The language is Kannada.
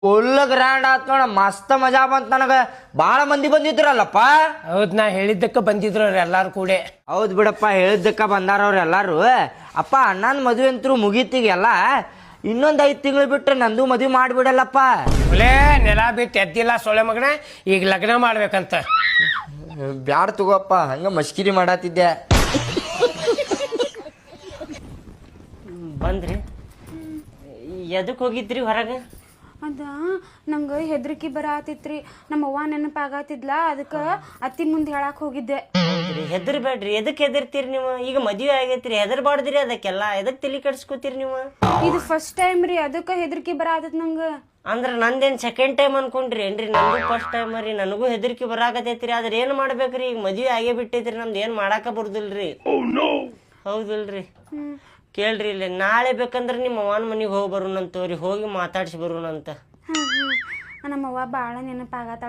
ಫುಲ್ ಗ್ರ್ಯಾಂಡ್ ಆತ್ ನೋಡ, ಮಸ್ತ್ ಮಜಾ ಬಂತ ನನಗ. ಬಾಳ ಮಂದಿ ಬಂದಿದ್ರಲ್ಲಪ್ಪ. ಹೌದ್, ನಾ ಹೇಳಿದ್ದಕ್ಕ ಬಂದಿದ್ರು ಅವ್ರು ಎಲ್ಲಾರು ಕೂಡ. ಹೌದ್ ಬಿಡಪ್ಪ, ಹೇಳಿದ್ದಕ್ಕ ಬಂದಾರ ಅವ್ರ ಎಲ್ಲಾರು. ಅಪ್ಪ ಅಣ್ಣನ ಮದುವೆ ಅಂತೂ ಮುಗೀತಿಗೆಲ್ಲ, ಇನ್ನೊಂದ್ 5 ತಿಂಗಳು ಬಿಟ್ರೆ ನಂದು ಮದುವೆ ಮಾಡ್ಬಿಡಲ್ಲಪ್ಪ. ಒಲೆ ನೆಲ ಬಿಟ್ಟು ಎದ್ದಿಲ್ಲ ಸೊಳೆ ಮಗನ, ಈಗ ಲಗ್ನ ಮಾಡ್ಬೇಕಂತ. ಬ್ಯಾಡ ತಗೋಪ್ಪ, ಹಂಗ ಮಸ್ಕಿರಿ ಮಾಡತ್ತಿದ್ದೆ. ಬಂದ್ರಿ? ಎದಕ್ಕೆ ಹೋಗಿದ್ರಿ ಹೊರಗೆ? ಅದ ನಂಗೆ ಹೆದರಿಕೆ ಬರತ್ತಿತ್ರಿ. ನಮ್ಮ ಅವ್ವ ನೆನಪಾಗತ್ತಿದ್ಲ, ಅದಕ್ಕೆ ಅತ್ತಿ ಮುಂದೆ ಹೇಳಕ್ ಹೋಗಿದ್ದೆ. ಹೆದರ್ಬೇಡ್ರಿ. ಎದಕ್ಕೆ ಹೆದರ್ತೀರಿ ನೀವು? ಈಗ ಮದುವೆ ಆಗೈತ್ರಿ, ಹೆದರ್ಬಾರ್ದ್ರಿ ಅದಕ್ಕೆಲ್ಲ. ಎದಕ್ ತಲೆ ಕೆಡ್ಸ್ಕೊತೀರಿ ನೀವು? ಇದು ಫಸ್ಟ್ ಟೈಮ್ ರೀ, ಅದಕ್ಕೆ ಹೆದರಿಕೆ ಬರತ್ತೈತ್ ನಂಗೆ. ಅಂದ್ರೆ ನಂದೇನ್ ಸೆಕೆಂಡ್ ಟೈಮ್ ಅನ್ಕೊಂಡ್ರಿ ಏನ್ರಿ? ನಂದು ಫಸ್ಟ್ ಟೈಮ್ ರೀ. ನನಗೂ ಹೆದರಿಕೆ ಬರಾಕತೈತ್ರಿ. ಆದ್ರೆ ಏನ್ ಮಾಡ್ಬೇಕ್ರಿ? ಈಗ ಮದುವೆ ಆಗೇ ಬಿಟ್ಟೈತ್ರಿ, ನಮ್ದು ಏನ್ ಮಾಡಾಕ ಬರುದಿಲ್ರಿ. ಹೌದಿಲ್ರಿ? ಕೇಳ್ರಿ, ಇಲ್ಲಿ ನಾಳೆ ಬೇಕಂದ್ರೆ ನಿಮ್ಮ ಅವ್ವನ ಮನೆಗೆ ಹೋಗಿ ಬರೋಣಂತವ್ರಿ. ಹೋಗಿ ಮಾತಾಡ್ಸಿ ಬರೋಣಂತ. ನಮ್ಮ ಅವ್ವ ಬಾಳ ನೆನಪಾಗತ್ತಾಳ.